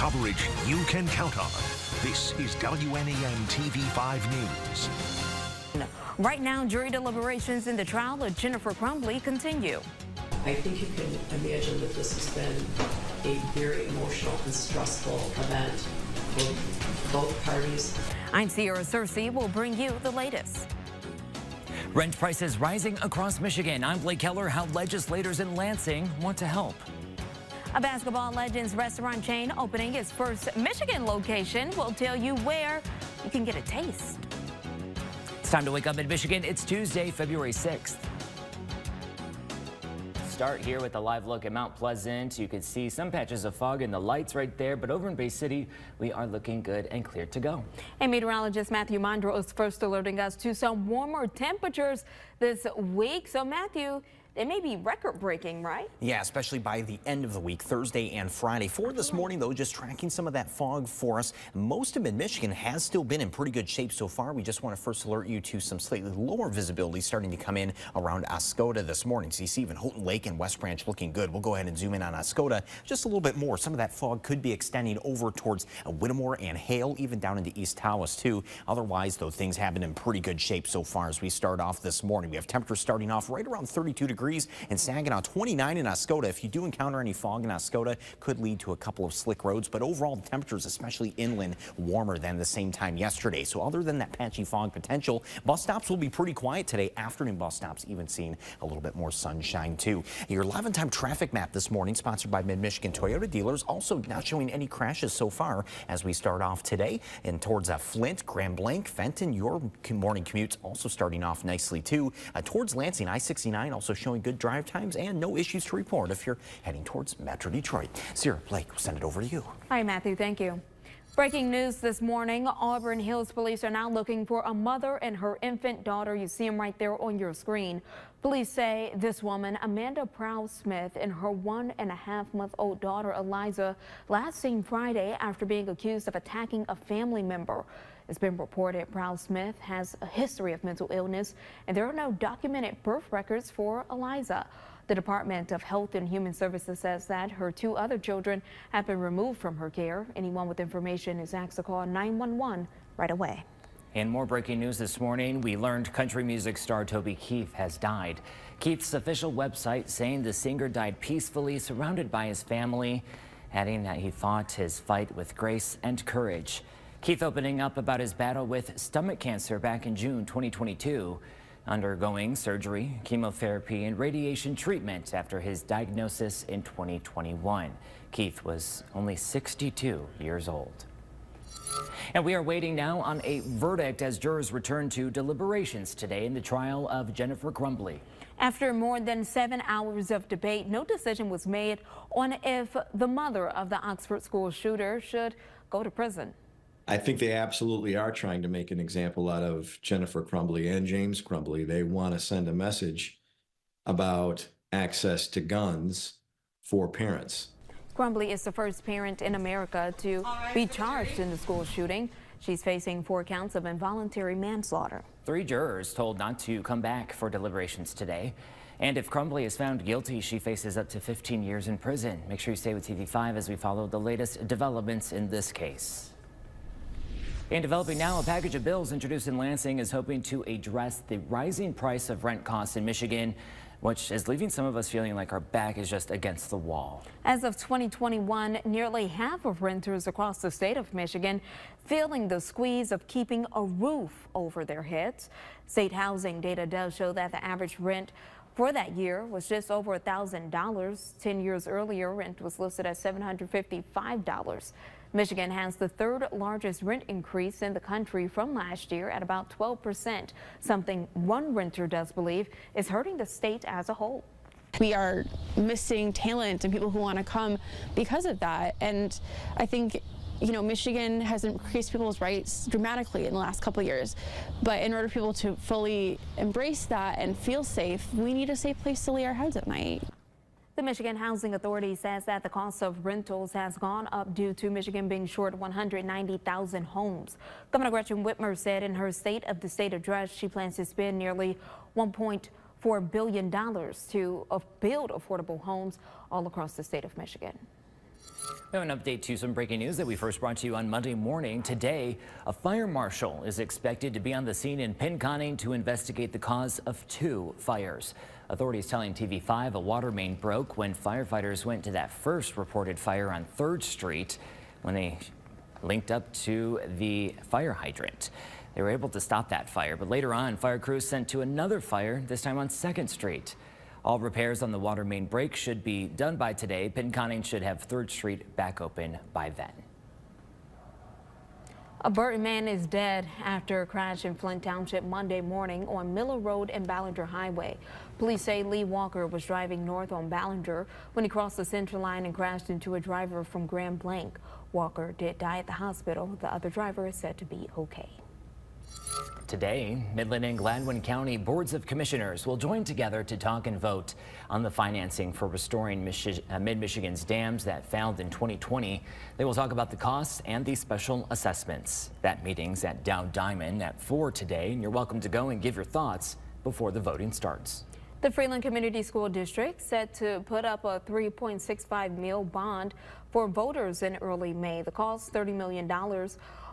Coverage you can count on. This is WNEMTV5 News. Right now, jury deliberations in the trial of Jennifer Crumbley continue. I think you can imagine that this has been a very emotional and stressful event for both parties. I'm Sierra Cersei. Will bring you the latest. Rent prices rising across Michigan. I'm Blake Keller. How legislators in Lansing want to help. A Basketball Legends restaurant chain opening its first Michigan location. We'll tell you where you can get a taste. It's time to wake up in Michigan. It's Tuesday, February 6th. Start here with a live look at Mount Pleasant. You can see some patches of fog in the lights right there, but over in Bay City, we are looking good and clear to go. And meteorologist Matthew Mondro is first alerting us to some warmer temperatures this week. So Matthew, they may be record-breaking, right? Yeah, especially by the end of the week, Thursday and Friday. For this morning, though, just tracking some of that fog for us. Most of mid-Michigan has still been in pretty good shape so far. We just want to first alert you to some slightly lower visibility starting to come in around Oscoda this morning. So you see even Houghton Lake and West Branch looking good. We'll go ahead and zoom in on Oscoda just a little bit more. Some of that fog could be extending over towards Whittemore and Hale, even down into East Tawas, too. Otherwise, though, things have been in pretty good shape so far as we start off this morning. We have temperatures starting off right around 32 degrees in Saginaw, 29 in Oscoda. If you do encounter any fog in Oscoda, could lead to a couple of slick roads, but overall the temperatures, especially inland, warmer than the same time yesterday. So other than that patchy fog potential, bus stops will be pretty quiet today. Afternoon bus stops even seeing a little bit more sunshine too. Your 11-time traffic map this morning, sponsored by Mid-Michigan Toyota dealers, also not showing any crashes so far as we start off today. And towards Flint, Grand Blanc, Fenton, your morning commutes also starting off nicely too. Towards Lansing, I-69 also showing good drive times and no issues to report if you're heading towards Metro Detroit. Sierra, Blake, we'll send it over to you. All right, Matthew, thank you. Breaking news this morning, Auburn Hills police are now looking for a mother and her infant daughter. You see them right there on your screen. Police say this woman, Amanda Proud-Smith, and her 1.5-month-old daughter, Eliza, last seen Friday after being accused of attacking a family member. It's been reported Proud-Smith has a history of mental illness, and there are no documented birth records for Eliza. The Department of Health and Human Services says that her 2 other children have been removed from her care. Anyone with information is asked to call 911 right away. And more breaking news this morning. We learned country music star Toby Keith has died. Keith's official website saying the singer died peacefully, surrounded by his family, adding that he fought his fight with grace and courage. Keith opening up about his battle with stomach cancer back in June 2022, undergoing surgery, chemotherapy, and radiation treatment after his diagnosis in 2021. Keith was only 62 years old. And we are waiting now on a verdict as jurors return to deliberations today in the trial of Jennifer Crumbley. After more than 7 hours of debate, no decision was made on if the mother of the Oxford school shooter should go to prison. I think they absolutely are trying to make an example out of Jennifer Crumbley and James Crumbley. They want to send a message about access to guns for parents. Crumbley is the first parent in America to be charged in the school shooting. She's facing 4 counts of involuntary manslaughter. 3 jurors told not to come back for deliberations today. And if Crumbley is found guilty, she faces up to 15 years in prison. Make sure you stay with TV5 as we follow the latest developments in this case. And developing now, a package of bills introduced in Lansing is hoping to address the rising price of rent costs in Michigan, which is leaving some of us feeling like our back is just against the wall. As of 2021, nearly half of renters across the state of Michigan feeling the squeeze of keeping a roof over their heads. State housing data does show that the average rent for that year was just over $1,000. 10 years earlier, rent was listed at $755. Michigan has the 3rd largest rent increase in the country from last year at about 12%, something one renter does believe is hurting the state as a whole. We are missing talent and people who want to come because of that. And I think, Michigan has increased people's rights dramatically in the last couple of years. But in order for people to fully embrace that and feel safe, we need a safe place to lay our heads at night. The Michigan Housing Authority says that the cost of rentals has gone up due to Michigan being short 190,000 homes. Governor Gretchen Whitmer said in her State of the State address she plans to spend nearly $1.4 billion to build affordable homes all across the state of Michigan. We have an update to some breaking news that we first brought to you on Monday morning. Today, a fire marshal is expected to be on the scene in Pinconning to investigate the cause of 2 fires. Authorities telling TV5 a water main broke when firefighters went to that first reported fire on 3rd Street when they linked up to the fire hydrant. They were able to stop that fire, but later on, fire crews sent to another fire, this time on 2nd Street. All repairs on the water main break should be done by today. Pinconning should have 3rd Street back open by then. A Burton man is dead after a crash in Flint Township Monday morning on Miller Road and Ballinger Highway. Police say Lee Walker was driving north on Ballinger when he crossed the center line and crashed into a driver from Grand Blanc. Walker did die at the hospital. The other driver is said to be okay. Today, Midland and Gladwin County Boards of Commissioners will join together to talk and vote on the financing for restoring Mid-Michigan's dams that failed in 2020. They will talk about the costs and the special assessments. That meeting's at Dow Diamond at 4 today, and you're welcome to go and give your thoughts before the voting starts. The Freeland Community School District set to put up a $3.65 million bond for voters in early May. The cost $30 million.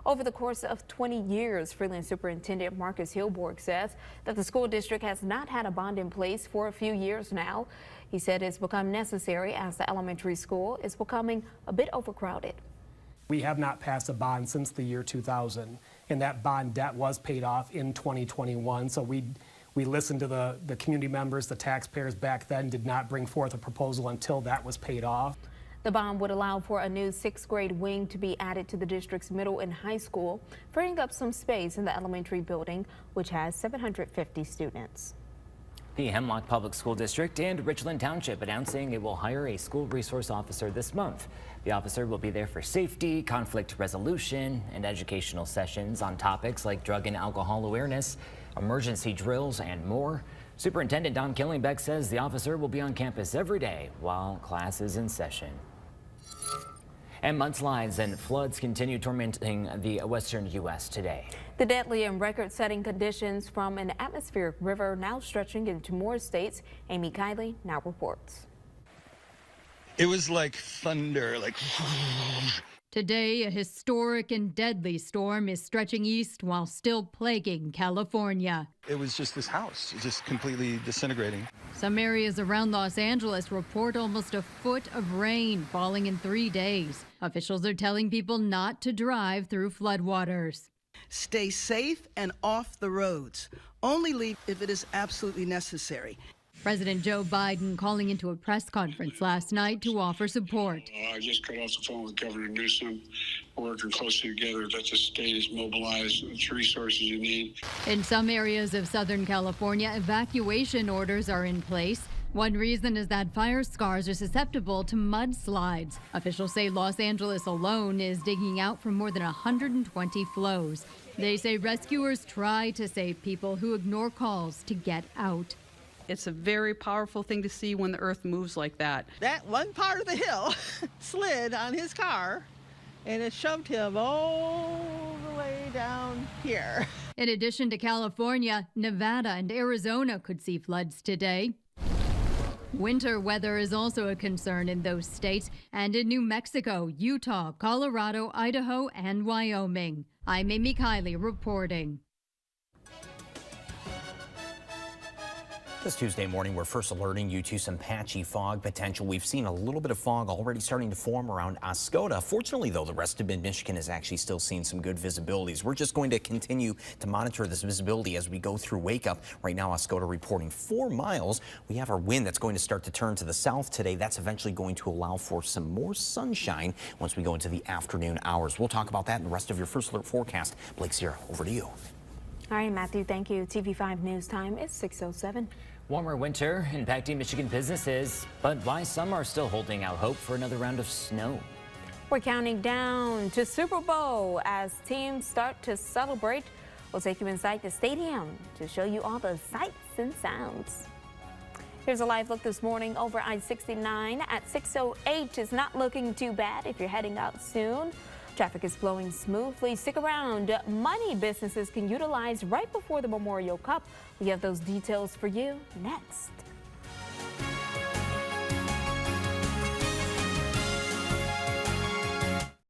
Over the course of 20 years, Freeland Superintendent Marcus Hilborg says that the school district has not had a bond in place for a few years now. He said it's become necessary as the elementary school is becoming a bit overcrowded. We have not passed a bond since the year 2000, and that bond debt was paid off in 2021. So we listened to the community members, the taxpayers back then, did not bring forth a proposal until that was paid off. The bond would allow for a new 6th grade wing to be added to the district's middle and high school, freeing up some space in the elementary building, which has 750 students. The Hemlock Public School District and Richland Township announcing it will hire a school resource officer this month. The officer will be there for safety, conflict resolution, and educational sessions on topics like drug and alcohol awareness, emergency drills, and more. Superintendent Don Killingbeck says the officer will be on campus every day while class is in session. And mudslides and floods continue tormenting the western U.S. today. The deadly and record-setting conditions from an atmospheric river now stretching into more states. Amy Kiley now reports. It was like thunder, like... Today, a historic and deadly storm is stretching east while still plaguing California. It was just this house, just completely disintegrating. Some areas around Los Angeles report almost a foot of rain falling in 3 days. Officials are telling people not to drive through floodwaters. Stay safe and off the roads. Only leave if it is absolutely necessary. President Joe Biden calling into a press conference last night to offer support. I just got off the phone with Governor Newsom. We're working closely together that the state is mobilized with the resources you need. In some areas of Southern California, evacuation orders are in place. One reason is that fire scars are susceptible to mudslides. Officials say Los Angeles alone is digging out from more than 120 flows. They say rescuers try to save people who ignore calls to get out. It's a very powerful thing to see when the earth moves like that. That one part of the hill slid on his car, and it shoved him all the way down here. In addition to California, Nevada and Arizona could see floods today. Winter weather is also a concern in those states and in New Mexico, Utah, Colorado, Idaho, and Wyoming. I'm Amy Kiley reporting. This Tuesday morning, we're first alerting you to some patchy fog potential. We've seen a little bit of fog already starting to form around Oscoda. Fortunately, though, the rest of mid-Michigan is actually still seeing some good visibilities. We're just going to continue to monitor this visibility as we go through Wake-Up. Right now, Oscoda reporting 4 miles. We have our wind that's going to start to turn to the south today. That's eventually going to allow for some more sunshine once we go into the afternoon hours. We'll talk about that in the rest of your First Alert forecast. Blake Sierra, over to you. All right, Matthew, thank you. TV5 News Time is 6:07. Warmer winter impacting Michigan businesses, but why some are still holding out hope for another round of snow. We're counting down to Super Bowl as teams start to celebrate. We'll take you inside the stadium to show you all the sights and sounds. Here's a live look this morning over I-69 at 6:08. It's not looking too bad if you're heading out soon. Traffic is flowing smoothly. Stick around. Money businesses can utilize right before the Memorial Cup. We have those details for you next.